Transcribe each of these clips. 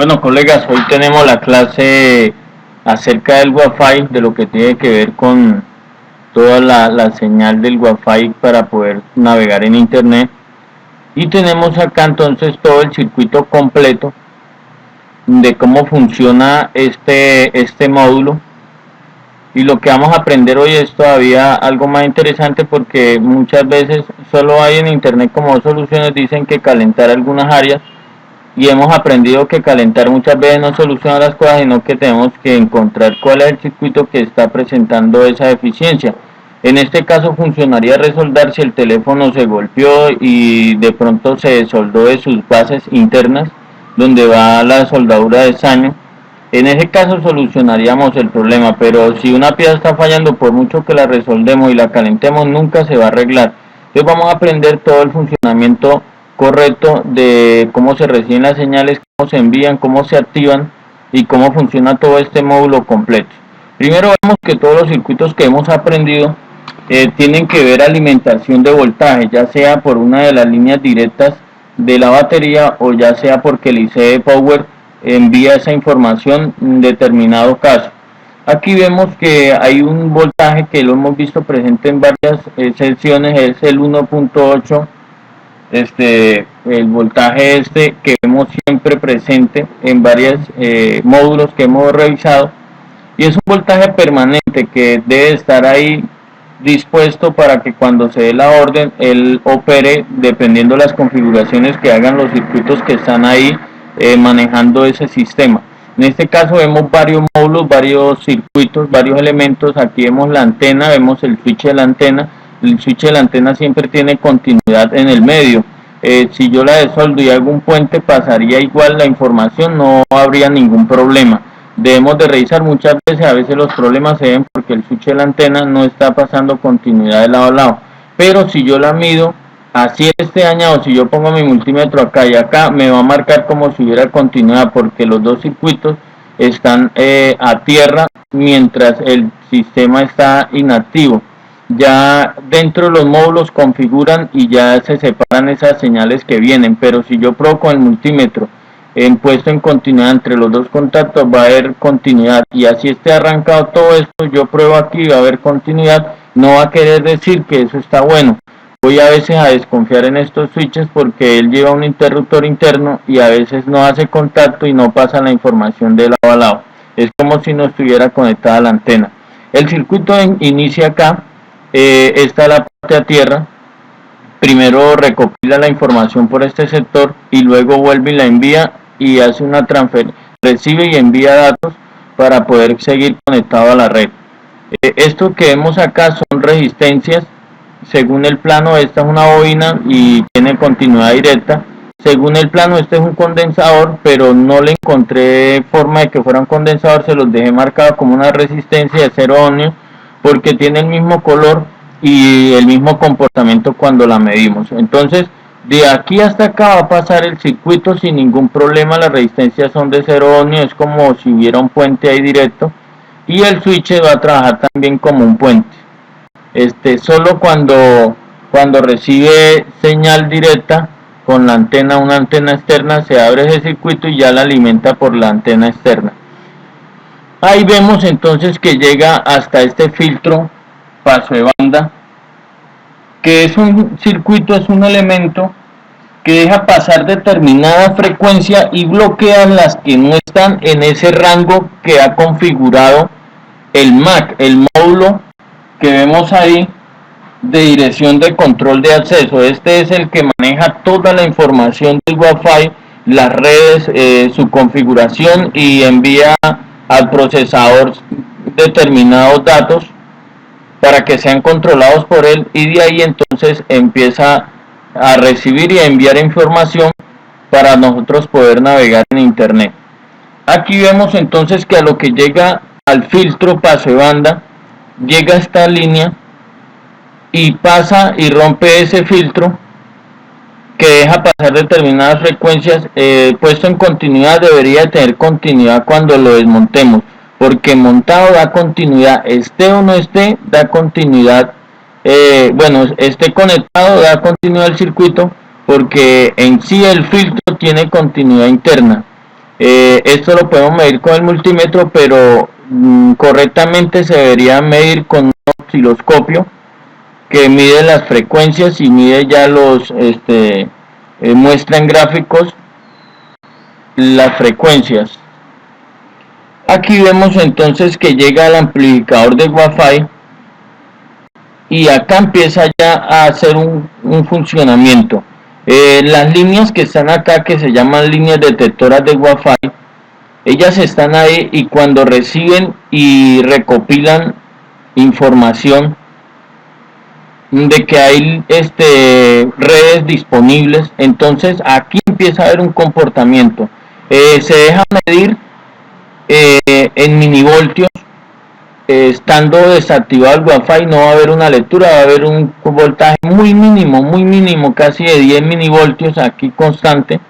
Bueno, colegas, hoy tenemos la clase acerca del Wi-Fi, de lo que tiene que ver con toda la señal del Wi-Fi para poder navegar en Internet. Y tenemos acá entonces todo el circuito completo de cómo funciona este módulo. Y lo que vamos a aprender hoy es todavía algo más interesante porque muchas veces solo hay en Internet como dos soluciones, dicen que calentar algunas áreas, y hemos aprendido que calentar muchas veces no soluciona las cosas, sino que tenemos que encontrar cuál es el circuito que está presentando esa deficiencia. En este caso funcionaría resoldar si el teléfono se golpeó y de pronto se desoldó de sus bases internas, donde va la soldadura de estaño. En ese caso solucionaríamos el problema, pero si una pieza está fallando, por mucho que la resolvemos y la calentemos, nunca se va a arreglar. Entonces vamos a aprender todo el funcionamiento correcto de cómo se reciben las señales, cómo se envían, cómo se activan y cómo funciona todo este módulo completo. Primero vemos que todos los circuitos que hemos aprendido tienen que ver alimentación de voltaje, ya sea por una de las líneas directas de la batería o ya sea porque el IC Power envía esa información en determinado caso. Aquí vemos que hay un voltaje que lo hemos visto presente en varias secciones, es el 1.8, el voltaje que vemos siempre presente en varios módulos que hemos revisado, y es un voltaje permanente que debe estar ahí dispuesto para que cuando se dé la orden él opere dependiendo de las configuraciones que hagan los circuitos que están ahí manejando ese sistema. En este caso vemos varios módulos, varios circuitos, varios elementos. Aquí vemos la antena, vemos el switch de la antena. El switch de la antena siempre tiene continuidad en el medio. Si yo la desoldo y hago un puente, pasaría igual la información, no habría ningún problema. Debemos de revisar muchas veces, a veces los problemas se ven porque el switch de la antena no está pasando continuidad de lado a lado. Pero si yo la mido, así esté dañado, si yo pongo mi multímetro acá y acá, me va a marcar como si hubiera continuidad, porque los dos circuitos están a tierra mientras el sistema está inactivo. Ya dentro de los módulos configuran y ya se separan esas señales que vienen, pero si yo pruebo con el multímetro puesto en continuidad entre los dos contactos, va a haber continuidad, y así esté arrancado todo esto, yo pruebo aquí, va a haber continuidad, no va a querer decir que eso está bueno. Voy a veces a desconfiar en estos switches porque él lleva un interruptor interno y a veces no hace contacto y no pasa la información de lado a lado. Es como si no estuviera conectada a la antena. El circuito inicia acá, está la parte a tierra. Primero recopila la información por este sector y luego vuelve y la envía y hace una transferencia, recibe y envía datos para poder seguir conectado a la red. Esto que vemos acá son resistencias. Según el plano, esta es una bobina y tiene continuidad directa. Según el plano, este es un condensador, pero no le encontré forma de que fuera un condensador, se los dejé marcado como una resistencia de 0 ohmios porque tiene el mismo color y el mismo comportamiento cuando la medimos. Entonces, de aquí hasta acá va a pasar el circuito sin ningún problema. Las resistencias son de 0 ohmios, es como si hubiera un puente ahí directo, y el switch va a trabajar también como un puente. Solo cuando recibe señal directa con la antena, una antena externa, se abre ese circuito y ya la alimenta por la antena externa. Ahí vemos entonces que llega hasta este filtro paso de banda, que es un circuito, es un elemento que deja pasar determinada frecuencia y bloquea las que no están en ese rango que ha configurado el MAC, el módulo que vemos ahí de dirección de control de acceso. Este es el que maneja toda la información del Wi-Fi, las redes, su configuración, y envía al procesador determinados datos para que sean controlados por él, y de ahí entonces empieza a recibir y a enviar información para nosotros poder navegar en Internet. Aquí vemos entonces que a lo que llega al filtro paso de banda, llega esta línea y pasa y rompe ese filtro que deja pasar determinadas frecuencias. Puesto en continuidad, debería tener continuidad cuando lo desmontemos, porque montado da continuidad, esté o no esté, da continuidad. Bueno, esté conectado, da continuidad al circuito, porque en sí el filtro tiene continuidad interna. Esto lo podemos medir con el multímetro, pero correctamente se debería medir con un osciloscopio que mide las frecuencias y mide ya muestra en gráficos las frecuencias. Aquí vemos entonces que llega al amplificador de Wi-Fi y acá empieza ya a hacer un funcionamiento. Las líneas que están acá, que se llaman líneas detectoras de Wi-Fi, ellas están ahí y cuando reciben y recopilan información de que hay redes disponibles, entonces aquí empieza a haber un comportamiento. Se deja medir en milivoltios. Estando desactivado el Wi-Fi no va a haber una lectura, va a haber un voltaje muy mínimo, casi de 10 milivoltios aquí constante,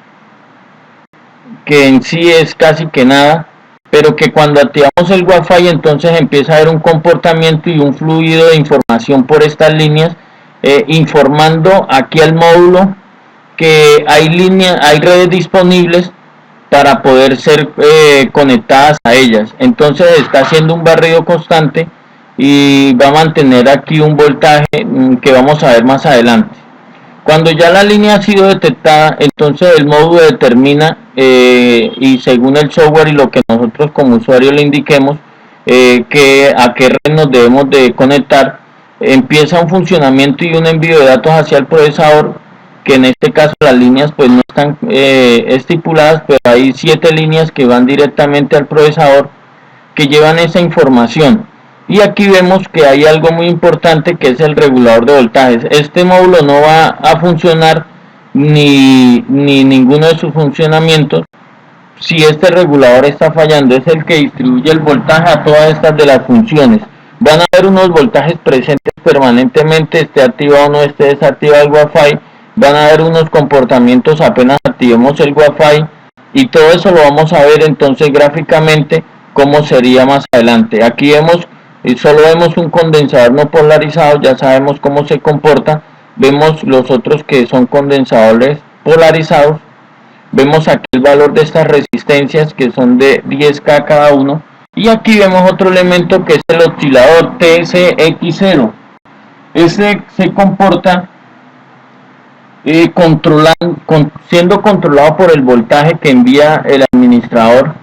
que en sí es casi que nada, pero que cuando activamos el Wi-Fi entonces empieza a haber un comportamiento y un fluido de información por estas líneas, informando aquí al módulo que hay redes disponibles para poder ser conectadas a ellas. Entonces está haciendo un barrido constante y va a mantener aquí un voltaje que vamos a ver más adelante. Cuando ya la línea ha sido detectada, entonces el módulo determina y según el software y lo que nosotros como usuario le indiquemos a qué red nos debemos de conectar, empieza un funcionamiento y un envío de datos hacia el procesador, que en este caso las líneas pues no están estipuladas, pero hay 7 líneas que van directamente al procesador que llevan esa información. Y aquí vemos que hay algo muy importante, que es el regulador de voltajes. Este módulo no va a funcionar ni ninguno de sus funcionamientos si este regulador está fallando. Es el que distribuye el voltaje a todas estas de las funciones. Van a haber unos voltajes presentes permanentemente, esté activado o no esté desactivado el Wi-Fi. Van a haber unos comportamientos apenas activemos el Wi-Fi, y todo eso lo vamos a ver entonces gráficamente cómo sería más adelante. Aquí vemos, solo vemos un condensador no polarizado, ya sabemos cómo se comporta. Vemos los otros que son condensadores polarizados. Vemos aquí el valor de estas resistencias, que son de 10K cada uno. Y aquí vemos otro elemento, que es el oscilador TSX0. Este se comporta siendo controlado por el voltaje que envía el administrador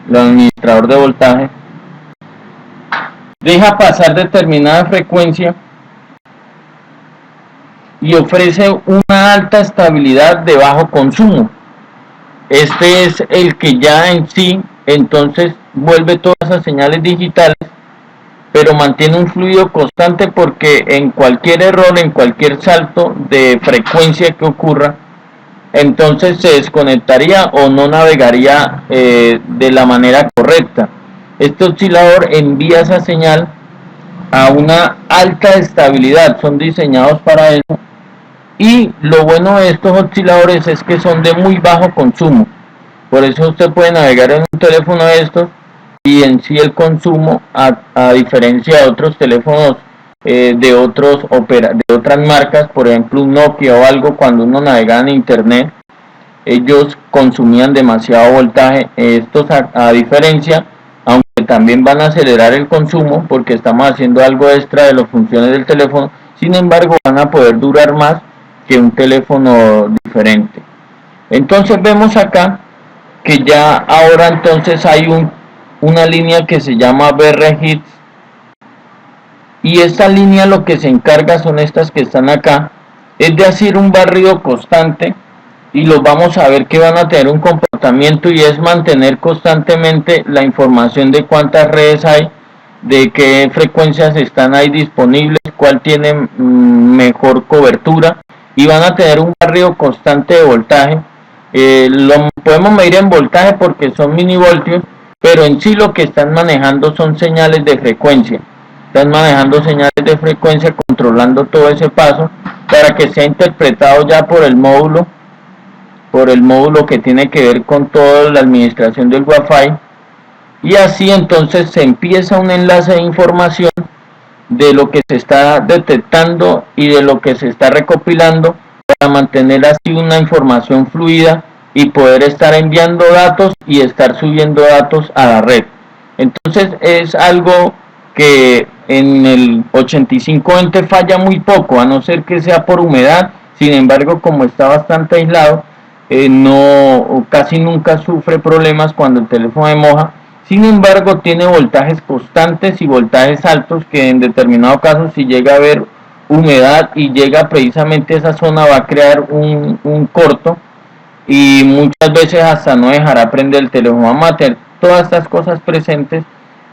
de voltaje. Deja pasar determinada frecuencia y ofrece una alta estabilidad de bajo consumo. Este es el que ya en sí entonces vuelve todas esas señales digitales, pero mantiene un fluido constante, porque en cualquier error, en cualquier salto de frecuencia que ocurra, entonces se desconectaría o no navegaría de la manera correcta. Este oscilador envía esa señal a una alta estabilidad, son diseñados para eso, y lo bueno de estos osciladores es que son de muy bajo consumo. Por eso usted puede navegar en un teléfono de estos y en sí el consumo, a diferencia de otros teléfonos de otras marcas, por ejemplo un Nokia o algo, cuando uno navega en internet, ellos consumían demasiado voltaje. Estos a diferencia, aunque también van a acelerar el consumo porque estamos haciendo algo extra de las funciones del teléfono, sin embargo van a poder durar más que un teléfono diferente. Entonces vemos acá que ya ahora entonces hay una línea que se llama BR Hits, y esta línea lo que se encarga son estas que están acá, es de hacer un barrido constante, y los vamos a ver que van a tener un comportamiento, y es mantener constantemente la información de cuántas redes hay, de qué frecuencias están ahí disponibles, cuál tiene mejor cobertura, y van a tener un barrido constante de voltaje. Lo podemos medir en voltaje porque son milivoltios, pero en sí lo que están manejando son señales de frecuencia. Están manejando señales de frecuencia, controlando todo ese paso para que sea interpretado ya por el módulo que tiene que ver con toda la administración del Wi-Fi, y así entonces se empieza un enlace de información de lo que se está detectando y de lo que se está recopilando, para mantener así una información fluida y poder estar enviando datos y estar subiendo datos a la red. Entonces es algo que en el 8520 falla muy poco, a no ser que sea por humedad. Sin embargo, como está bastante aislado, no, casi nunca sufre problemas cuando el teléfono se moja. Sin embargo, tiene voltajes constantes y voltajes altos que en determinado caso, si llega a haber humedad y llega precisamente a esa zona, va a crear un corto y muchas veces hasta no dejará prender el teléfono. Vamos a tener todas estas cosas presentes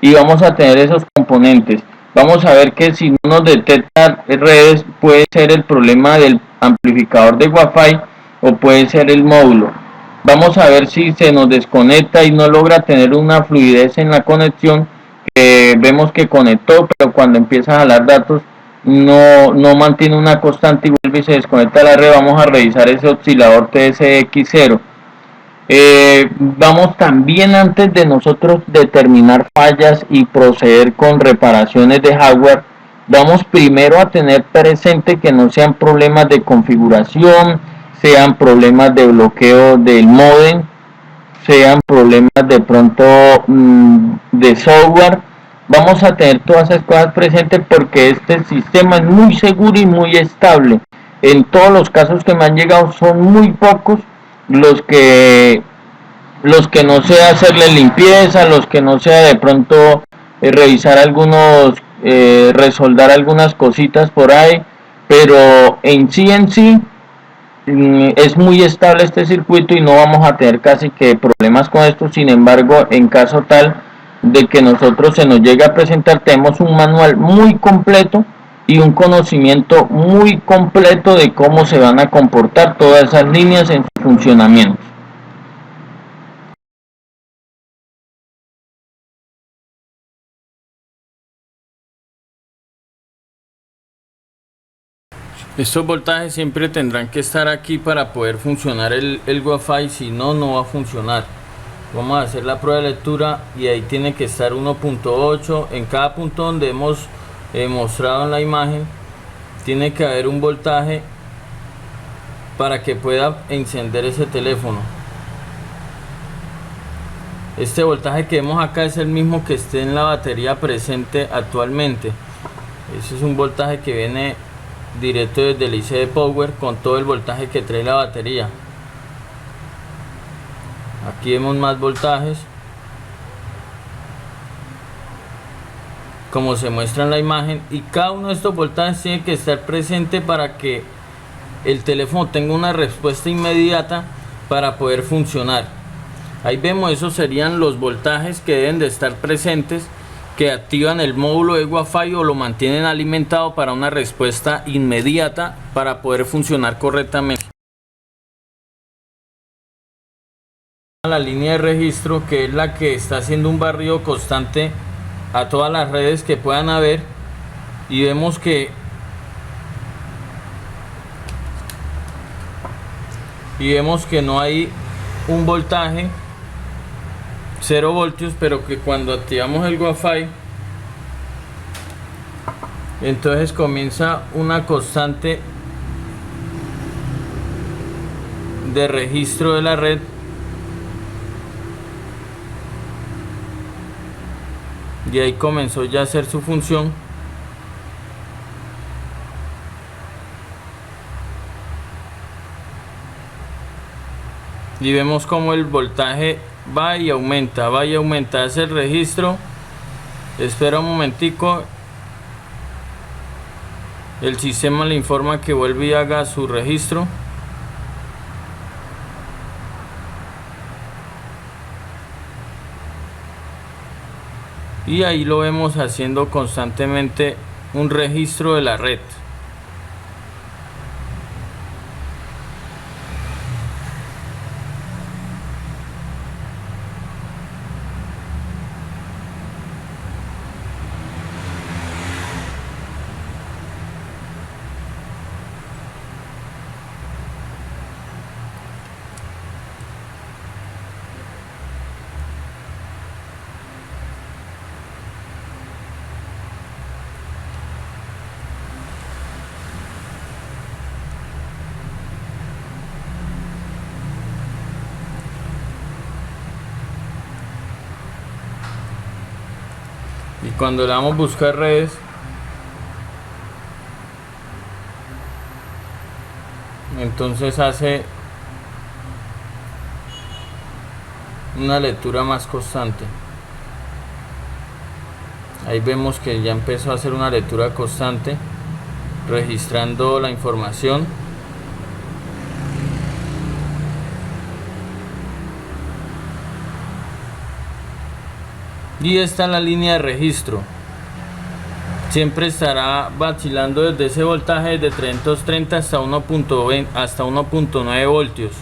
y vamos a tener esos componentes. Vamos a ver que si no nos detecta redes, puede ser el problema del amplificador de Wi-Fi o puede ser el módulo. Vamos a ver si se nos desconecta y no logra tener una fluidez en la conexión, que vemos que conectó, pero cuando empieza a jalar datos no mantiene una constante y vuelve y se desconecta la red. Vamos a revisar ese oscilador TSX0. Vamos también, antes de nosotros determinar fallas y proceder con reparaciones de hardware, vamos primero a tener presente que no sean problemas de configuración, sean problemas de bloqueo del modem, sean problemas de pronto de software. Vamos a tener todas esas cosas presentes porque este sistema es muy seguro y muy estable. En todos los casos que me han llegado son muy pocos los que no sea hacerle limpieza, los que no sea de pronto revisar algunos, resoldar algunas cositas por ahí, pero en sí es muy estable este circuito y no vamos a tener casi que problemas con esto. Sin embargo, en caso tal de que nosotros se nos llegue a presentar, tenemos un manual muy completo y un conocimiento muy completo de cómo se van a comportar todas esas líneas en su funcionamiento. Estos voltajes siempre tendrán que estar aquí para poder funcionar el Wi-Fi, si no, no va a funcionar. Vamos a hacer la prueba de lectura y ahí tiene que estar 1.8. En cada punto donde hemos mostrado en la imagen, tiene que haber un voltaje para que pueda encender ese teléfono. Este voltaje que vemos acá es el mismo que esté en la batería presente actualmente. Ese es un voltaje que viene directo desde el IC de Power con todo el voltaje que trae la batería. Aquí vemos más voltajes como se muestra en la imagen, y cada uno de estos voltajes tiene que estar presente para que el teléfono tenga una respuesta inmediata para poder funcionar. Ahí vemos, esos serían los voltajes que deben de estar presentes, que activan el módulo de Wi-Fi o lo mantienen alimentado para una respuesta inmediata para poder funcionar correctamente. La línea de registro, que es la que está haciendo un barrido constante a todas las redes que puedan haber, y vemos que no hay un voltaje 0 voltios, pero que cuando activamos el Wi-Fi, entonces comienza una constante de registro de la red, y ahí comenzó ya a hacer su función. Y vemos como el voltaje va y aumenta, hace el registro, espera un momentico, el sistema le informa que vuelve y haga su registro. Y ahí lo vemos haciendo constantemente un registro de la red. cuando le damos buscar redes, entonces hace una lectura más constante. Ahí vemos que ya empezó a hacer una lectura constante, registrando la información. Y esta es la línea de registro. Siempre estará vacilando desde ese voltaje de 330 hasta 1.20 hasta 1.9 voltios.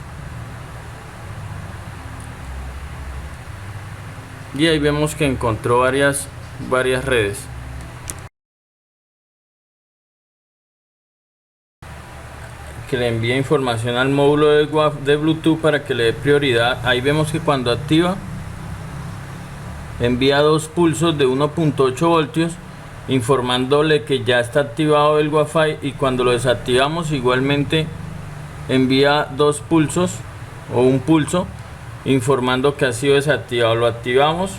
Y ahí vemos que encontró varias redes. Que le envía información al módulo de Bluetooth para que le dé prioridad. Ahí vemos que cuando activa, envía 2 pulsos de 1.8 voltios informándole que ya está activado el Wi-Fi, y cuando lo desactivamos igualmente envía 2 pulsos o 1 pulso informando que ha sido desactivado. Lo activamos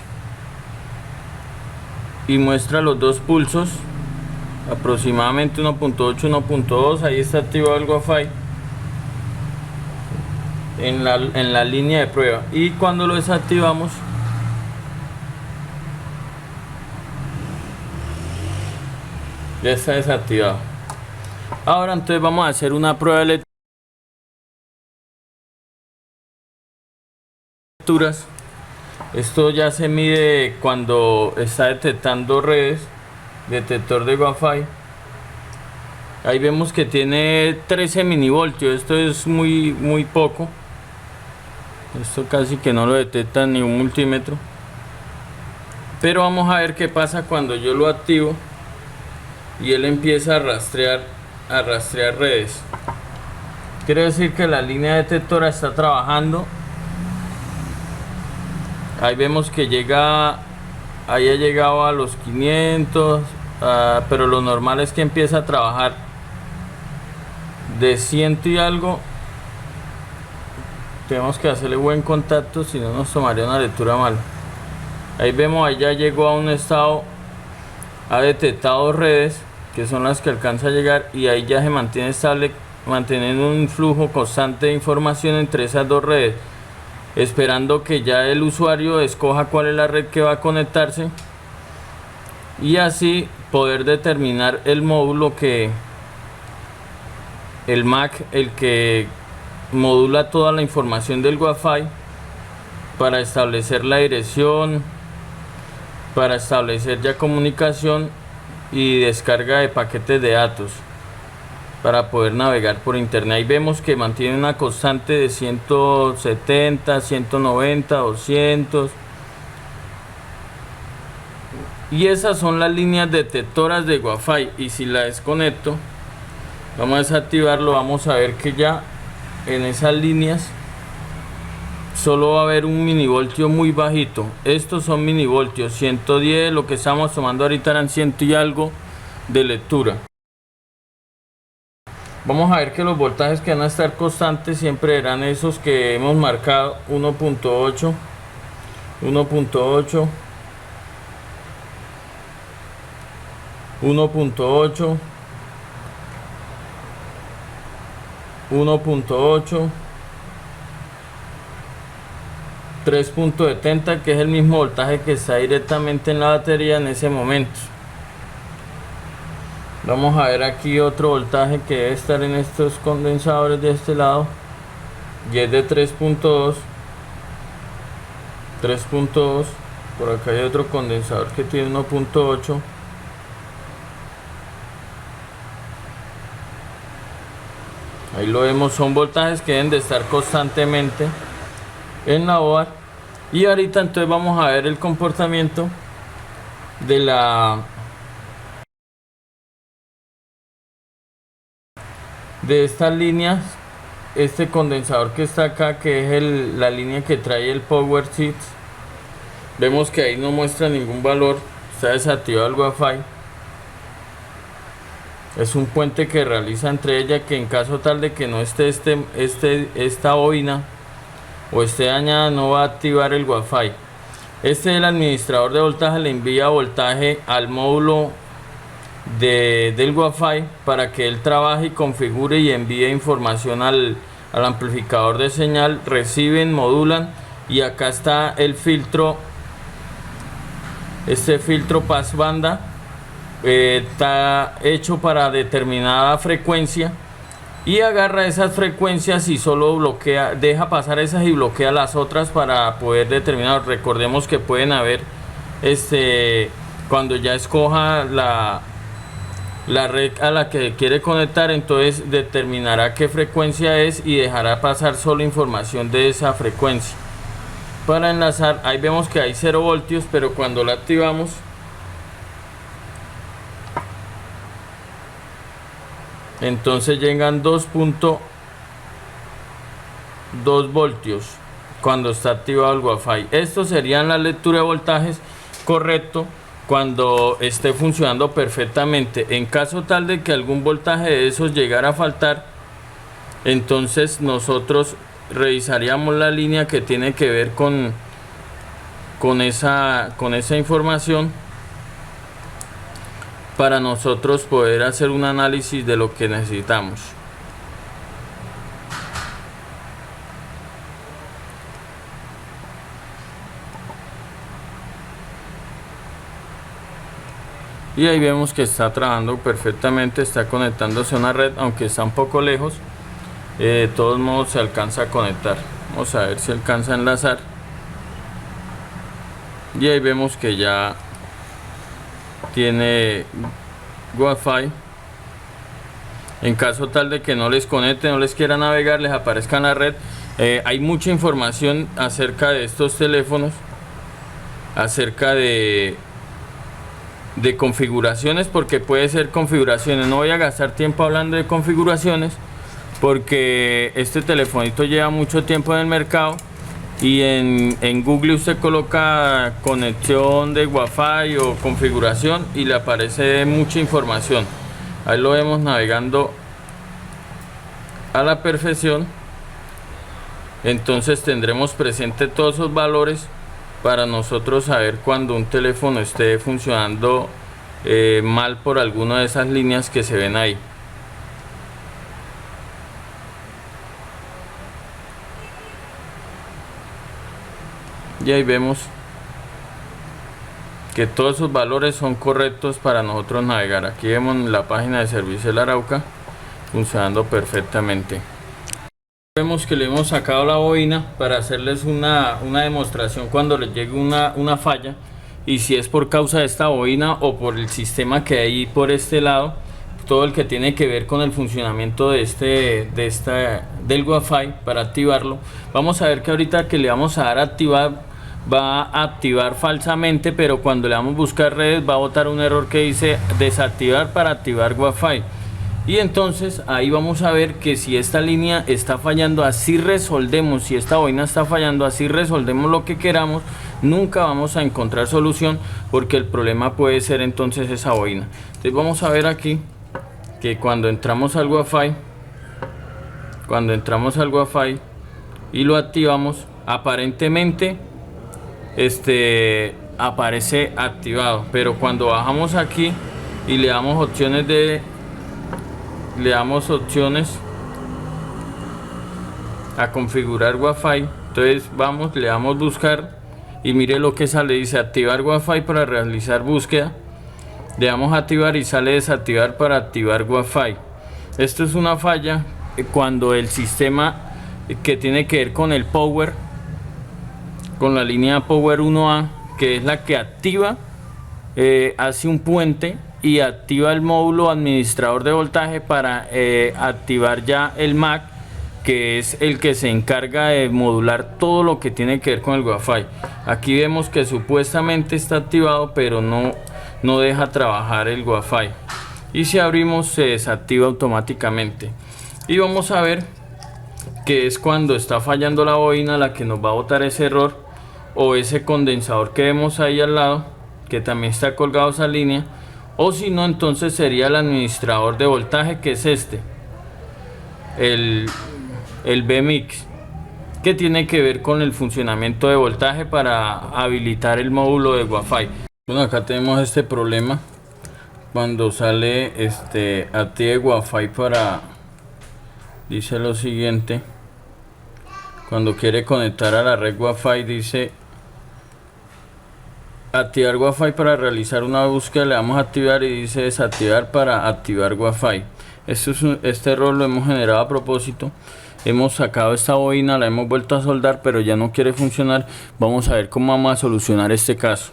y muestra los 2 pulsos, aproximadamente 1.8, 1.2. ahí está activado el Wi-Fi en la línea de prueba, y cuando lo desactivamos ya está desactivado. Ahora entonces vamos a hacer una prueba de lecturas. Esto ya se mide cuando está detectando redes, detector de Wi-Fi. Ahí vemos que tiene 13 milivoltios. Esto es muy poco. Esto casi que no lo detecta ni un multímetro. Pero vamos a ver qué pasa cuando yo lo activo y él empieza a rastrear redes. Quiere decir que la línea detectora está trabajando. Ahí vemos que ahí ha llegado a los 500, pero lo normal es que empieza a trabajar de 100 y algo. Tenemos que hacerle buen contacto, si no nos tomaría una lectura mal. Ahí vemos, ahí ya llegó a un estado, ha detectado redes, que son las que alcanza a llegar, y ahí ya se mantiene estable, manteniendo un flujo constante de información entre esas 2 redes, esperando que ya el usuario escoja cuál es la red que va a conectarse, y así poder determinar el módulo el MAC, el que modula toda la información del Wi-Fi, para establecer la dirección, para establecer ya comunicación y descarga de paquetes de datos para poder navegar por internet. Ahí vemos que mantiene una constante de 170, 190, 200, y esas son las líneas detectoras de Wi-Fi. Y si la desconecto, vamos a desactivarlo, vamos a ver que ya en esas líneas solo va a haber un milivoltio muy bajito. Estos son milivoltios, 110, lo que estamos tomando ahorita eran 100 y algo de lectura. Vamos a ver que los voltajes que van a estar constantes siempre eran esos que hemos marcado: 1.8, 1.8, 1.8, 1.8, 3.70, que es el mismo voltaje que está directamente en la batería en ese momento. Vamos a ver aquí otro voltaje que debe estar en estos condensadores de este lado, y es de 3.2. 3.2. Por acá hay otro condensador que tiene 1.8. Ahí lo vemos, son voltajes que deben de estar constantemente en la board. Y ahorita entonces vamos a ver el comportamiento de estas líneas. Este condensador que está acá, que es la línea que trae el Power Sheets, vemos que ahí no muestra ningún valor, está desactivado el Wi-Fi. Es un puente que realiza entre ellas, que en caso tal de que no esté esta bobina o esté dañada, no va a activar el Wi-Fi. Este el administrador de voltaje le envía voltaje al módulo del Wi-Fi para que él trabaje y configure y envíe información al amplificador de señal. Reciben, modulan, y acá está el filtro. Este filtro pass banda está hecho para determinada frecuencia y agarra esas frecuencias y solo bloquea, deja pasar esas y bloquea las otras para poder determinar. Recordemos que pueden haber cuando ya escoja la red a la que quiere conectar, entonces determinará qué frecuencia es y dejará pasar solo información de esa frecuencia. Para enlazar, ahí vemos que hay 0 voltios, pero cuando la activamos entonces llegan 2.2 voltios cuando está activado el Wi-Fi. Esto serían la lectura de voltajes correcto cuando esté funcionando perfectamente. En caso tal de que algún voltaje de esos llegara a faltar, entonces nosotros revisaríamos la línea que tiene que ver con esa información para nosotros poder hacer un análisis de lo que necesitamos. Y ahí vemos que está trabajando perfectamente, está conectándose a una red, aunque está un poco lejos. De todos modos se alcanza a conectar. Vamos a ver si alcanza a enlazar. Y ahí vemos que ya tiene Wi-Fi. En caso tal de que no les conecte, no les quiera navegar, les aparezca en la red. Hay mucha información acerca de estos teléfonos, acerca de configuraciones, porque puede ser configuraciones. No voy a gastar tiempo hablando de configuraciones porque este telefonito lleva mucho tiempo en el mercado, y en Google usted coloca conexión de Wi-Fi o configuración y le aparece mucha información. Ahí lo vemos navegando a la perfección. Entonces tendremos presente todos esos valores para nosotros saber cuando un teléfono esté funcionando mal por alguna de esas líneas que se ven ahí. Y ahí vemos que todos esos valores son correctos para nosotros navegar. Aquí vemos la página de servicio del Arauca funcionando perfectamente. Vemos que le hemos sacado la bobina para hacerles una demostración cuando les llegue una falla, y si es por causa de esta bobina o por el sistema que hay por este lado, todo el que tiene que ver con el funcionamiento del Wi-Fi para activarlo. Vamos a ver que ahorita que le vamos a dar a activar, va a activar falsamente, pero cuando le damos buscar redes va a botar un error que dice desactivar para activar Wi-Fi. Y entonces ahí vamos a ver que si esta línea está fallando, así resolvemos, si esta bobina está fallando, así resolvemos lo que queramos, nunca vamos a encontrar solución, porque el problema puede ser entonces esa bobina. Entonces vamos a ver aquí que cuando entramos al Wi-Fi y lo activamos, aparentemente aparece activado, pero cuando bajamos aquí y le damos opciones a configurar Wi-Fi, entonces le damos buscar y mire lo que sale, dice activar Wi-Fi para realizar búsqueda. Le damos a activar y sale desactivar para activar Wi-Fi. Esto es una falla cuando el sistema que tiene que ver con el power, con la línea Power 1A, que es la que activa, hace un puente y activa el módulo administrador de voltaje para activar ya el MAC, que es el que se encarga de modular todo lo que tiene que ver con el Wi-Fi. Aquí vemos que supuestamente está activado, pero no deja trabajar el Wi-Fi, y si abrimos se desactiva automáticamente. Y vamos a ver que es cuando está fallando la bobina la que nos va a botar ese error, o ese condensador que vemos ahí al lado, que también está colgado esa línea, o si no, entonces sería el administrador de voltaje, que es el BMX. que tiene que ver con el funcionamiento de voltaje para habilitar el módulo de Wi-Fi. Bueno, acá tenemos este problema cuando sale active Wi-Fi dice lo siguiente. Cuando quiere conectar a la red Wi-Fi dice activar Wi-Fi para realizar una búsqueda, le damos a activar y dice desactivar para activar Wi-Fi. Este error lo hemos generado a propósito. Hemos sacado esta bobina, la hemos vuelto a soldar, pero ya no quiere funcionar. Vamos a ver cómo vamos a solucionar este caso.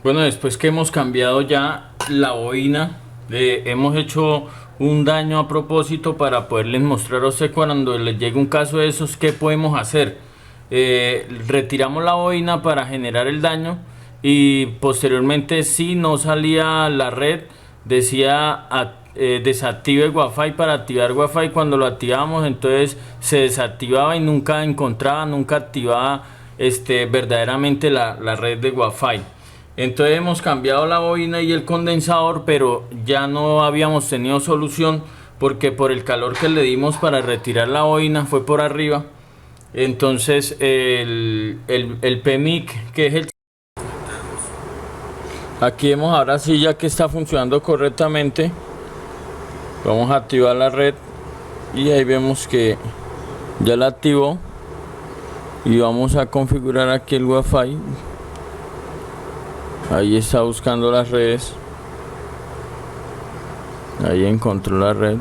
Bueno, después que hemos cambiado ya la bobina, hemos hecho un daño a propósito para poderles mostrar a usted cuando les llegue un caso de esos qué podemos hacer. Retiramos la bobina para generar el daño y posteriormente si no salía la red decía desactive el Wi-Fi para activar Wi-Fi. Cuando lo activamos entonces se desactivaba y nunca encontraba, nunca activaba verdaderamente la red de Wi-Fi. Entonces hemos cambiado la bobina y el condensador, pero ya no habíamos tenido solución porque por el calor que le dimos para retirar la bobina fue por arriba. Entonces el PMIC, que es el... Aquí vemos ahora sí ya que está funcionando correctamente. Vamos a activar la red y ahí vemos que ya la activó. Y vamos a configurar aquí el Wi-Fi. Ahí está buscando las redes. Ahí encontró la red.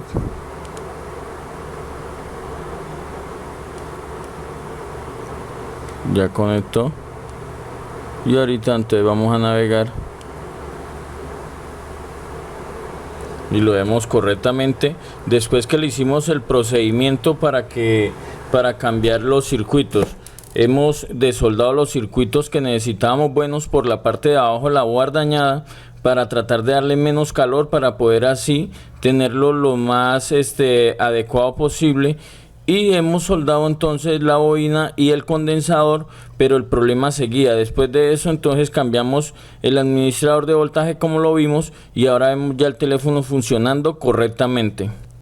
Ya conectó. Y ahorita entonces vamos a navegar. Y lo vemos correctamente. Después que le hicimos el procedimiento para cambiar los circuitos. Hemos desoldado los circuitos que necesitábamos buenos por la parte de abajo, la board dañada, para tratar de darle menos calor para poder así tenerlo lo más adecuado posible. Y hemos soldado entonces la bobina y el condensador, pero el problema seguía. Después de eso entonces cambiamos el administrador de voltaje como lo vimos y ahora vemos ya el teléfono funcionando correctamente.